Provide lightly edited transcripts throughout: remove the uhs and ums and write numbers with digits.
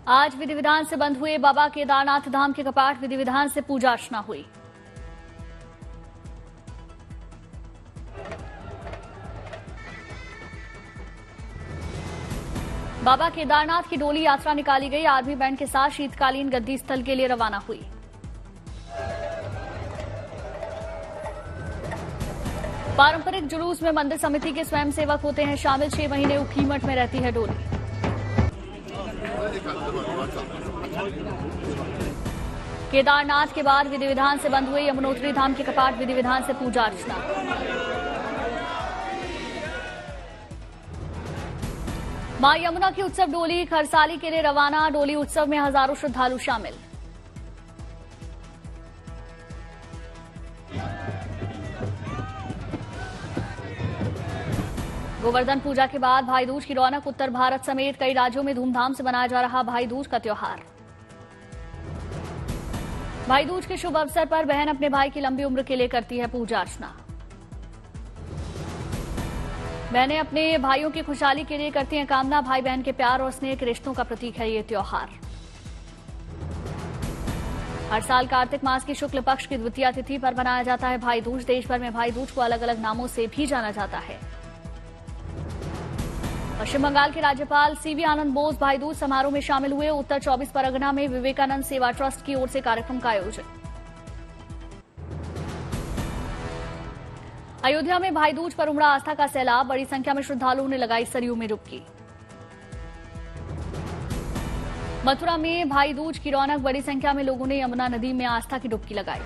आज विधि विधान से बंद हुए बाबा केदारनाथ धाम के कपाट। विधि विधान से पूजा अर्चना हुई। बाबा केदारनाथ की डोली यात्रा निकाली गई। आर्मी बैंड के साथ शीतकालीन गद्दी स्थल के लिए रवाना हुई। पारंपरिक जुलूस में मंदिर समिति के स्वयंसेवक होते हैं शामिल। 6 महीने ऊखीमठ में रहती है डोली। केदारनाथ के बाद विधि विधान से बंद हुए यमुनोत्री धाम के कपाट। विधि विधान से पूजा अर्चना। मां यमुना की उत्सव डोली खरसाली के लिए रवाना। डोली उत्सव में हजारों श्रद्धालु शामिल। गोवर्धन पूजा के बाद भाई दूज की रौनक। उत्तर भारत समेत कई राज्यों में धूमधाम से मनाया जा रहा भाई दूज का त्योहार। भाई दूज के शुभ अवसर पर बहन अपने भाई की लंबी उम्र के लिए करती है पूजा अर्चना। बहनें अपने भाइयों की खुशहाली के लिए करती हैं कामना। भाई बहन के प्यार और स्नेह के रिश्तों का प्रतीक है ये त्योहार। हर साल कार्तिक मास की शुक्ल पक्ष की द्वितीया तिथि पर मनाया जाता है भाई दूज। देश भर में भाई दूज को अलग अलग नामों से भी जाना जाता है। पश्चिम बंगाल के राज्यपाल सीवी आनंद बोस भाई दूज समारोह में शामिल हुए। उत्तर 24 परगना में विवेकानंद सेवा ट्रस्ट की ओर से कार्यक्रम का आयोजन। अयोध्या में भाई दूज पर उमड़ा आस्था का सैलाब। बड़ी संख्या में श्रद्धालुओं ने लगाई सरयू में डुबकी। मथुरा में भाई दूज की रौनक। बड़ी संख्या में लोगों ने यमुना नदी में आस्था की डुबकी लगाई।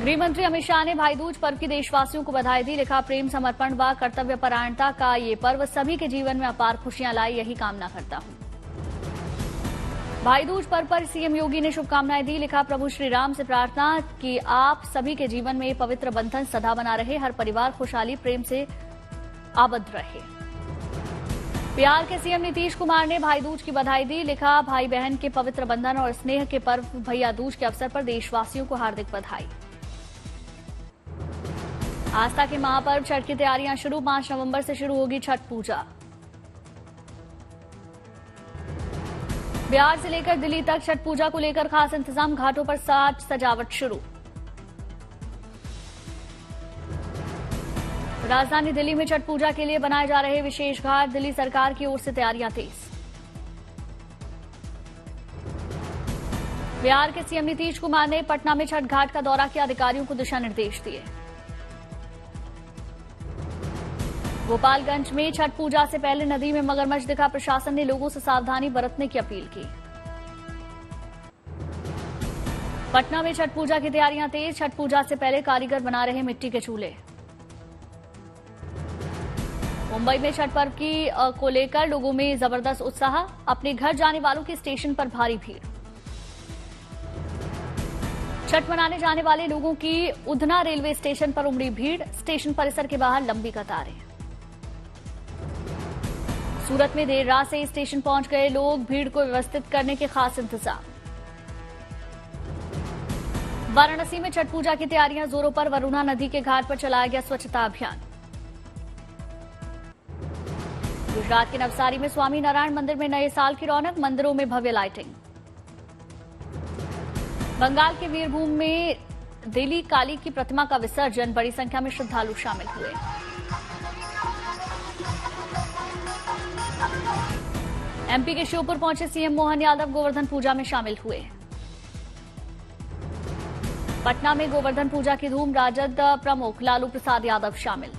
गृहमंत्री अमित शाह ने भाई दूज पर्व की देशवासियों को बधाई दी। लिखा, प्रेम समर्पण व कर्तव्य परायणता का ये पर्व सभी के जीवन में अपार खुशियां लाए, यही कामना करता हूं। भाई दूज पर्व पर सीएम योगी ने शुभकामनाएं दी। लिखा, प्रभु श्री राम से प्रार्थना कि आप सभी के जीवन में ये पवित्र बंधन सदा बना रहे। हर परिवार खुशहाली प्रेम से आबद्ध रहे। बिहार के सीएम नीतीश कुमार ने भाई दूज की बधाई दी। लिखा, भाई बहन के पवित्र बंधन और स्नेह के पर्व भैया दूज के अवसर पर देशवासियों को हार्दिक बधाई। आस्था के महापर्व छठ की तैयारियां शुरू। 5 नवंबर से शुरू होगी छठ पूजा। बिहार से लेकर दिल्ली तक छठ पूजा को लेकर खास इंतजाम। घाटों पर साज सजावट शुरू। राजधानी दिल्ली में छठ पूजा के लिए बनाए जा रहे विशेष घाट। दिल्ली सरकार की ओर से तैयारियां तेज। बिहार के सीएम नीतीश कुमार ने पटना में छठ घाट का दौरा किया। अधिकारियों को दिशा निर्देश दिए। गोपालगंज में छठ पूजा से पहले नदी में मगरमच्छ दिखा। प्रशासन ने लोगों से सावधानी बरतने की अपील की। पटना में छठ पूजा की तैयारियां तेज। छठ पूजा से पहले कारीगर बना रहे मिट्टी के चूल्हे। मुंबई में छठ पर्व को लेकर लोगों में जबरदस्त उत्साह। अपने घर जाने वालों की स्टेशन पर भारी भीड़। छठ मनाने जाने वाले लोगों की उधना रेलवे स्टेशन पर उमड़ी भीड़। स्टेशन परिसर के बाहर लंबी कतारें। सूरत में देर रात से स्टेशन पहुंच गए लोग। भीड़ को व्यवस्थित करने के खास इंतजाम। वाराणसी में छठ पूजा की तैयारियां जोरों पर। वरुणा नदी के घाट पर चलाया गया स्वच्छता अभियान। गुजरात के नवसारी में स्वामी नारायण मंदिर में नए साल की रौनक। मंदिरों में भव्य लाइटिंग। बंगाल के वीरभूम में देवी काली की प्रतिमा का विसर्जन। बड़ी संख्या में श्रद्धालु शामिल हुए। एमपी के श्योपुर पहुंचे सीएम मोहन यादव। गोवर्धन पूजा में शामिल हुए। पटना में गोवर्धन पूजा की धूम। राजद प्रमुख लालू प्रसाद यादव शामिल।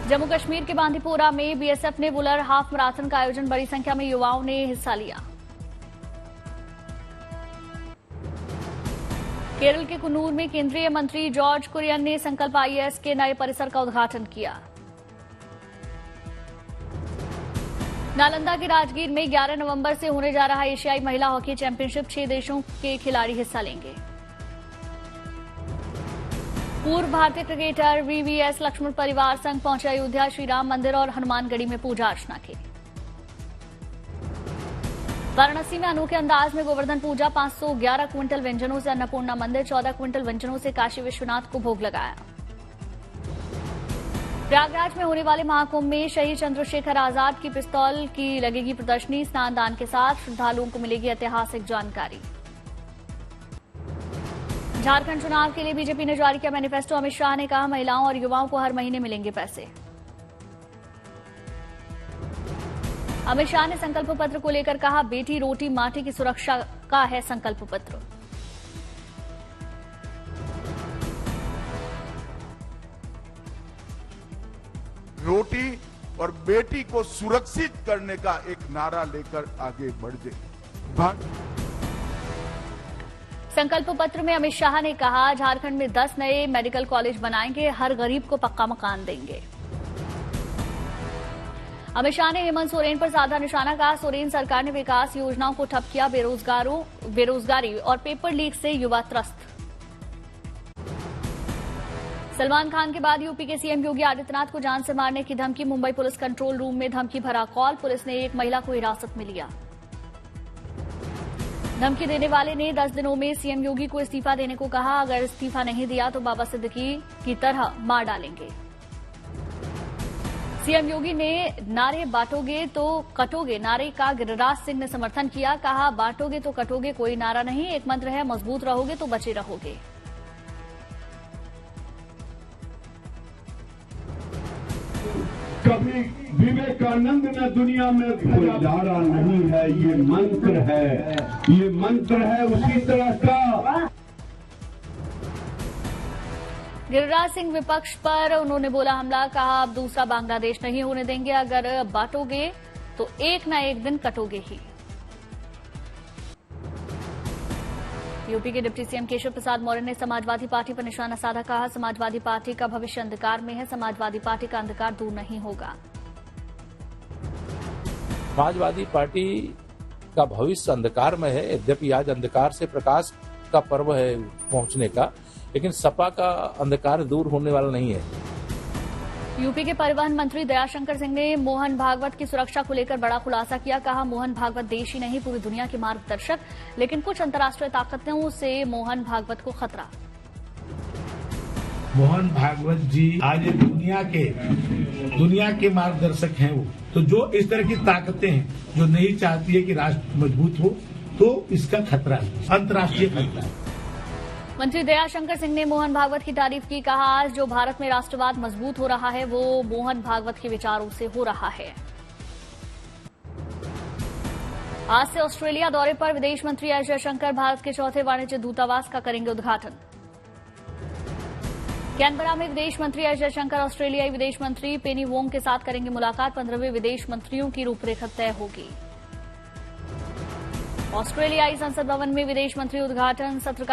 जम्मू कश्मीर के बांदीपोरा में बीएसएफ ने वुलर हाफ मैराथन का आयोजन। बड़ी संख्या में युवाओं ने हिस्सा लिया। केरल के कुन्नूर में केंद्रीय मंत्री जॉर्ज कुरियन ने संकल्प आईएएस के नए परिसर का उद्घाटन किया। नालंदा के राजगीर में 11 नवंबर से होने जा रहा एशियाई महिला हॉकी चैंपियनशिप। 6 देशों के खिलाड़ी हिस्सा लेंगे। पूर्व भारतीय क्रिकेटर वीवीएस लक्ष्मण परिवार संघ पहुंचे अयोध्या। श्री राम मंदिर और हनुमानगढ़ी में पूजा अर्चना की। वाराणसी में अनोखे अंदाज में गोवर्धन पूजा। 511 क्विंटल व्यंजनों से अन्नपूर्णा मंदिर। 14 क्विंटल व्यंजनों से काशी विश्वनाथ को भोग लगाया। प्रयागराज में होने वाले महाकुंभ में शहीद चंद्रशेखर आजाद की पिस्तौल की लगेगी प्रदर्शनी। स्नान दान के साथ श्रद्धालुओं को मिलेगी ऐतिहासिक जानकारी। झारखंड चुनाव के लिए बीजेपी ने जारी किया मैनिफेस्टो। अमित शाह ने कहा महिलाओं और युवाओं को हर महीने मिलेंगे पैसे। अमित शाह ने संकल्प पत्र को लेकर कहा बेटी रोटी माटी की सुरक्षा का है संकल्प पत्र। रोटी और बेटी को सुरक्षित करने का एक नारा लेकर आगे बढ़ जाए। संकल्प पत्र में अमित शाह ने कहा झारखंड में 10 नए मेडिकल कॉलेज बनाएंगे, हर गरीब को पक्का मकान देंगे। अमित शाह ने हेमंत सोरेन पर साधा निशाना। कहा सोरेन सरकार ने विकास योजनाओं को ठप किया, बेरोजगारी और पेपर लीक से युवा त्रस्त। सलमान खान के बाद यूपी के सीएम योगी आदित्यनाथ को जान से मारने की धमकी। मुंबई पुलिस कंट्रोल रूम में धमकी भरा कॉल। पुलिस ने एक महिला को हिरासत में लिया। धमकी देने वाले ने 10 दिनों में सीएम योगी को इस्तीफा देने को कहा। अगर इस्तीफा नहीं दिया तो बाबा सिद्दीकी की तरह मार डालेंगे। सीएम योगी ने नारे बांटोगे तो कटोगे नारे का गिरिराज सिंह ने समर्थन किया। कहा बांटोगे तो कटोगे कोई नारा नहीं, एक मंत्र है मजबूत रहोगे तो बचे रहोगे। कभी विवेकानंद ने दुनिया में कोई नारा नहीं है, ये मंत्र है, ये मंत्र है उसी तरह का। गिरिराज सिंह विपक्ष पर उन्होंने बोला हमला। कहा अब दूसरा बांग्लादेश नहीं होने देंगे, अगर बांटोगे तो एक न एक दिन कटोगे ही। यूपी के डिप्टी सीएम केशव प्रसाद मौर्य ने समाजवादी पार्टी पर निशाना साधा। कहा समाजवादी पार्टी का भविष्य अंधकार में है, समाजवादी पार्टी का अंधकार दूर नहीं होगा। समाजवादी पार्टी का भविष्य अंधकार में है, यद्यपि आज अंधकार से प्रकाश का पर्व है पहुंचने का, लेकिन सपा का अंधकार दूर होने वाला नहीं है। यूपी के परिवहन मंत्री दयाशंकर सिंह ने मोहन भागवत की सुरक्षा को लेकर बड़ा खुलासा किया। कहा मोहन भागवत देश ही नहीं पूरी दुनिया के मार्गदर्शक, लेकिन कुछ अंतर्राष्ट्रीय ताकतों से मोहन भागवत को खतरा। मोहन भागवत जी आज दुनिया के मार्गदर्शक हैं। वो तो जो इस तरह की ताकतें हैं जो नहीं चाहती है कि राष्ट्र मजबूत हो, तो इसका खतरा है, अंतर्राष्ट्रीय खतरा है। मंत्री दयाशंकर सिंह ने मोहन भागवत की तारीफ की। कहा आज जो भारत में राष्ट्रवाद मजबूत हो रहा है वो मोहन भागवत के विचारों से हो रहा है। आज से ऑस्ट्रेलिया दौरे पर विदेश मंत्री एस जयशंकर भारत के चौथे वाणिज्य दूतावास का करेंगे उद्घाटन। कैनबरा में विदेश मंत्री एस जयशंकर ऑस्ट्रेलियाई विदेश मंत्री पेनी वोंग के साथ करेंगे मुलाकात। 15वें विदेश मंत्रियों की रूपरेखा तय होगी। ऑस्ट्रेलियाई संसद भवन में विदेश मंत्री उद्घाटन सत्र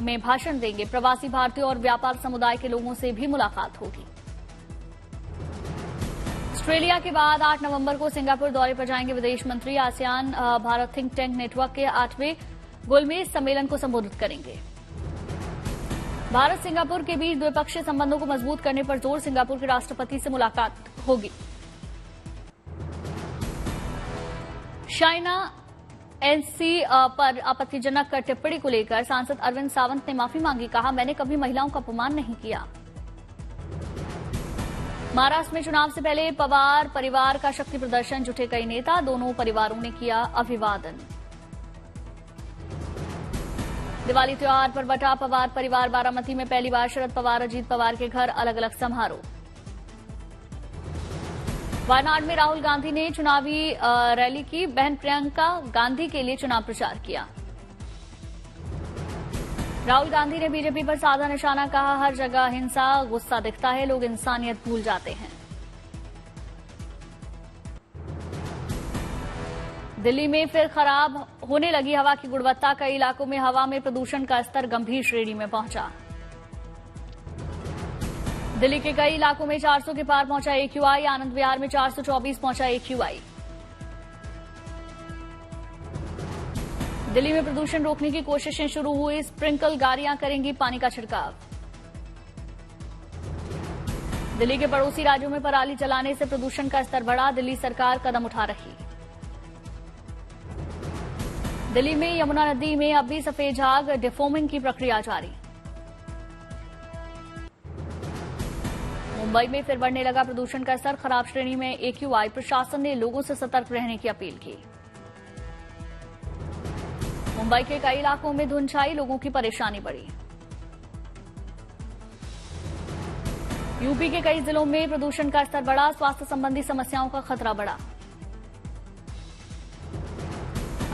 में भाषण देंगे। प्रवासी भारतीयों और व्यापार समुदाय के लोगों से भी मुलाकात होगी। ऑस्ट्रेलिया के बाद 8 नवंबर को सिंगापुर दौरे पर जाएंगे विदेश मंत्री। ASEAN Bharat think tank network के 8वें गोलमेज सम्मेलन को संबोधित करेंगे। भारत सिंगापुर के बीच द्विपक्षीय संबंधों को मजबूत करने पर जोर। सिंगापुर के राष्ट्रपति से मुलाकात होगी। चाइना एनसी पर आपत्तिजनक टिप्पणी को लेकर सांसद अरविंद सावंत ने माफी मांगी। कहा मैंने कभी महिलाओं का अपमान नहीं किया। महाराष्ट्र में चुनाव से पहले पवार परिवार का शक्ति प्रदर्शन, जुटे कई नेता। दोनों परिवारों ने किया अभिवादन। दिवाली त्योहार पर बटा पवार परिवार। बारामती में पहली बार शरद पवार अजीत पवार के घर अलग अलग समारोह। वायनाड में राहुल गांधी ने चुनावी रैली की। बहन प्रियंका गांधी के लिए चुनाव प्रचार किया। राहुल गांधी ने बीजेपी पर साधा निशाना। कहा हर जगह हिंसा गुस्सा दिखता है, लोग इंसानियत भूल जाते हैं। दिल्ली में फिर खराब होने लगी हवा की गुणवत्ता। कई इलाकों में हवा में प्रदूषण का स्तर गंभीर श्रेणी में पहुंचा। दिल्ली के कई इलाकों में 400 के पार पहुंचा AQI। आनंद विहार में 424 पहुंचा AQI। दिल्ली में प्रदूषण रोकने की कोशिशें शुरू हुई। स्प्रिंकल गाड़ियां करेंगी पानी का छिड़काव। दिल्ली के पड़ोसी राज्यों में पराली जलाने से प्रदूषण का स्तर बढ़ा। दिल्ली सरकार कदम उठा रही। दिल्ली में यमुना नदी में अब भी सफेद झाग डिफोमिंग की प्रक्रिया जारी। मुंबई में फिर बढ़ने लगा प्रदूषण का स्तर, खराब श्रेणी में AQI। प्रशासन ने लोगों से सतर्क रहने की अपील की। मुंबई के कई इलाकों में धुंध छाई, लोगों की परेशानी बढ़ी। यूपी के कई जिलों में प्रदूषण का स्तर बढ़ा, स्वास्थ्य संबंधी समस्याओं का खतरा बढ़ा।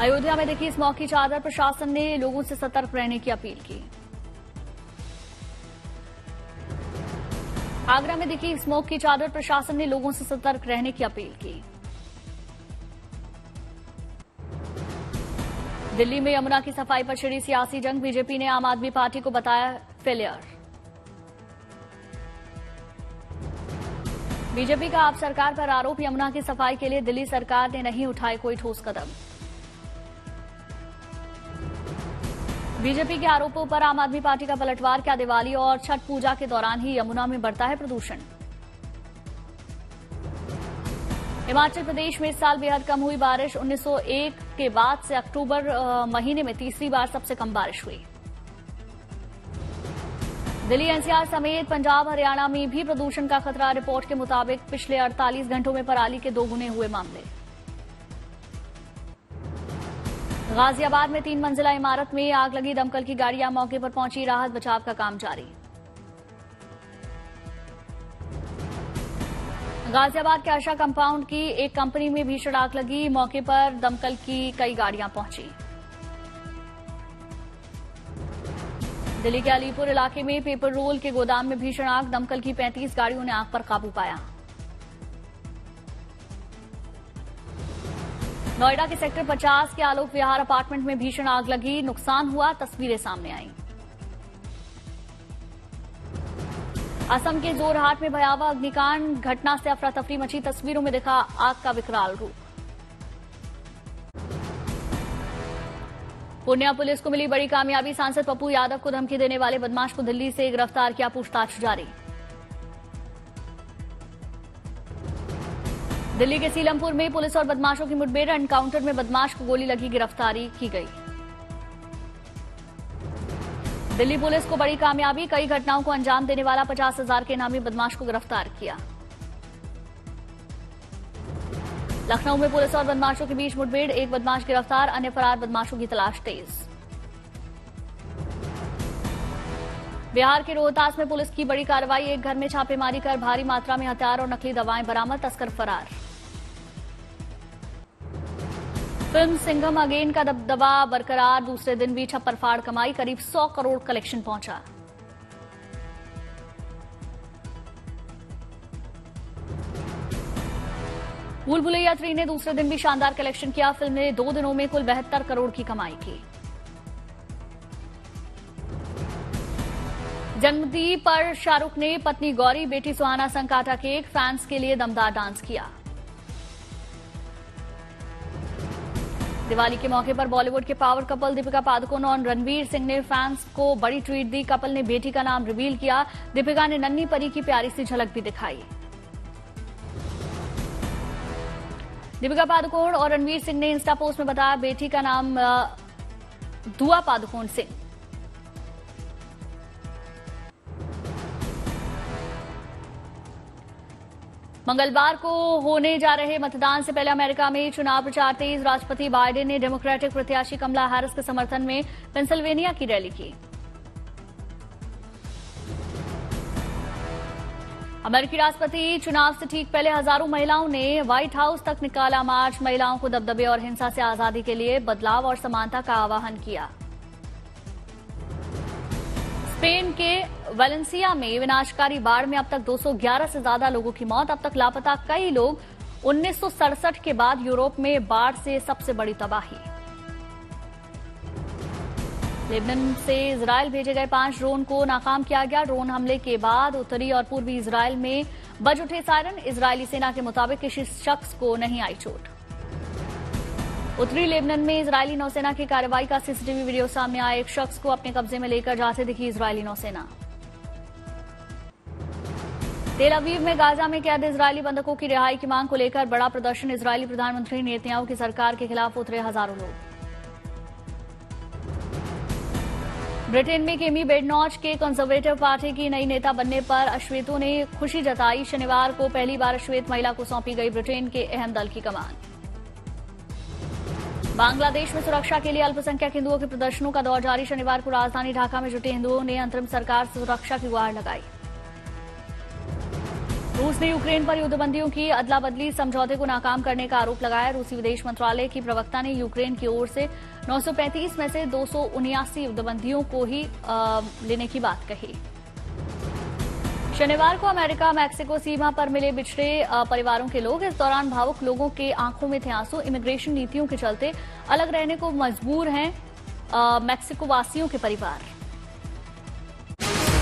अयोध्या में दिखी स्मॉग की चादर, प्रशासन ने लोगों से सतर्क रहने की अपील की। आगरा में दिखी स्मोक की चादर, प्रशासन ने लोगों से सतर्क रहने की अपील की। दिल्ली में यमुना की सफाई पर छिड़ी सियासी जंग, बीजेपी ने आम आदमी पार्टी को बताया फेलियर। बीजेपी का आप सरकार पर आरोप, यमुना की सफाई के लिए दिल्ली सरकार ने नहीं उठाए कोई ठोस कदम। बीजेपी के आरोपों पर आम आदमी पार्टी का पलटवार, क्या दिवाली और छठ पूजा के दौरान ही यमुना में बढ़ता है प्रदूषण। हिमाचल प्रदेश में इस साल बेहद कम हुई बारिश, 1901 के बाद से अक्टूबर महीने में तीसरी बार सबसे कम बारिश हुई। दिल्ली NCR समेत पंजाब हरियाणा में भी प्रदूषण का खतरा, रिपोर्ट के मुताबिक पिछले 48 घंटों में पराली के 2 गुने हुए मामले। गाजियाबाद में 3 मंजिला इमारत में आग लगी, दमकल की गाड़ियां मौके पर पहुंची, राहत बचाव का काम जारी। गाजियाबाद के आशा कंपाउंड की एक कंपनी में भीषण आग लगी, मौके पर दमकल की कई गाड़ियां पहुंची। दिल्ली के अलीपुर इलाके में पेपर रोल के गोदाम में भीषण आग, दमकल की 35 गाड़ियों ने आग पर काबू पाया। नोएडा के सेक्टर 50 के आलोक विहार अपार्टमेंट में भीषण आग लगी, नुकसान हुआ, तस्वीरें सामने आईं। असम के जोरहाट में भयावह अग्निकांड, घटना से अफरा तफरी मची, तस्वीरों में दिखा आग का विकराल रूप। पूर्णिया पुलिस को मिली बड़ी कामयाबी, सांसद पप्पू यादव को धमकी देने वाले बदमाश को दिल्ली से गिरफ्तार किया, पूछताछ जारी। दिल्ली के सीलमपुर में पुलिस और बदमाशों की मुठभेड़, एनकाउंटर में बदमाश को गोली लगी, गिरफ्तारी की गई। दिल्ली पुलिस को बड़ी कामयाबी, कई घटनाओं को अंजाम देने वाला 50,000 के इनामी बदमाश को गिरफ्तार किया। लखनऊ में पुलिस और बदमाशों के बीच मुठभेड़, एक बदमाश गिरफ्तार, अन्य फरार बदमाशों की तलाश तेज। बिहार के रोहतास में पुलिस की बड़ी कार्रवाई, एक घर में छापेमारी कर भारी मात्रा में हथियार और नकली दवाएं बरामद, तस्कर फरार। फिल्म सिंघम अगेन का दबदबा बरकरार, दूसरे दिन भी छप्पर फाड़ कमाई, करीब 100 करोड़ कलेक्शन पहुंचा। भूल भुलैया 3 ने दूसरे दिन भी शानदार कलेक्शन किया, फिल्म ने 2 दिनों में कुल 72 करोड़ की कमाई की। जन्मदिन पर शाहरुख ने पत्नी गौरी, बेटी सुहाना संग काटा केक, फैंस के लिए दमदार डांस किया। दिवाली के मौके पर बॉलीवुड के पावर कपल दीपिका पादुकोण और रणवीर सिंह ने फैंस को बड़ी ट्रीट दी, कपल ने बेटी का नाम रिवील किया, दीपिका ने नन्ही परी की प्यारी सी झलक भी दिखाई। दीपिका पादुकोण और रणवीर सिंह ने इंस्टा पोस्ट में बताया बेटी का नाम दुआ पादुकोण सिंह। मंगलवार को होने जा रहे मतदान से पहले अमेरिका में चुनाव प्रचार तेज, राष्ट्रपति बाइडेन ने डेमोक्रेटिक प्रत्याशी कमला हैरिस के समर्थन में पेंसिल्वेनिया की रैली की। अमेरिकी राष्ट्रपति चुनाव से ठीक पहले हजारों महिलाओं ने व्हाइट हाउस तक निकाला मार्च, महिलाओं को दबदबे और हिंसा से आजादी के लिए बदलाव और समानता का आह्वान किया। स्पेन के वेलेंसिया में विनाशकारी बाढ़ में अब तक 211 से ज्यादा लोगों की मौत, अब तक लापता कई लोग, 1967 के बाद यूरोप में बाढ़ से सबसे बड़ी तबाही। लेबनान से इजरायल भेजे गए 5 ड्रोन को नाकाम किया गया, ड्रोन हमले के बाद उत्तरी और पूर्वी इजरायल में बज उठे सायरन, इजरायली सेना के मुताबिक किसी शख्स को नहीं आई चोट। उत्तरी लेबनान में इजरायली नौसेना की कार्रवाई का सीसीटीवी वीडियो सामने आया, एक शख्स को अपने कब्जे में लेकर जाते दिखी इजरायली नौसेना। तेल अवीव में गाजा में कैद इजरायली बंधकों की रिहाई की मांग को लेकर बड़ा प्रदर्शन, इजरायली प्रधानमंत्री नेतन्याहू की सरकार के खिलाफ उतरे हजारों लोग। ब्रिटेन में केमी बेडनॉच के कंजर्वेटिव पार्टी की नई नेता बनने पर अश्वेतों ने खुशी जताई। शनिवार को पहली बार अश्वेत महिला को सौंपी गई ब्रिटेन के अहम दल की कमान। बांग्लादेश में सुरक्षा के लिए अल्पसंख्यक हिंदुओं के प्रदर्शनों का दौर जारी। शनिवार को राजधानी ढाका में जुटे हिंदुओं ने अंतरिम सरकार से सुरक्षा की गुहार लगाई। रूस ने यूक्रेन पर युद्धबंदियों की अदला बदली समझौते को नाकाम करने का आरोप लगाया। रूसी विदेश मंत्रालय की प्रवक्ता ने यूक्रेन की ओर से 935 में से 279 युद्धबंदियों को ही लेने की बात कही। शनिवार को अमेरिका मैक्सिको सीमा पर मिले बिछड़े परिवारों के लोग। इस दौरान भावुक लोगों के आंखों में थे आंसू। इमिग्रेशन नीतियों के चलते अलग रहने को मजबूर हैं मैक्सिको वासियों के परिवार।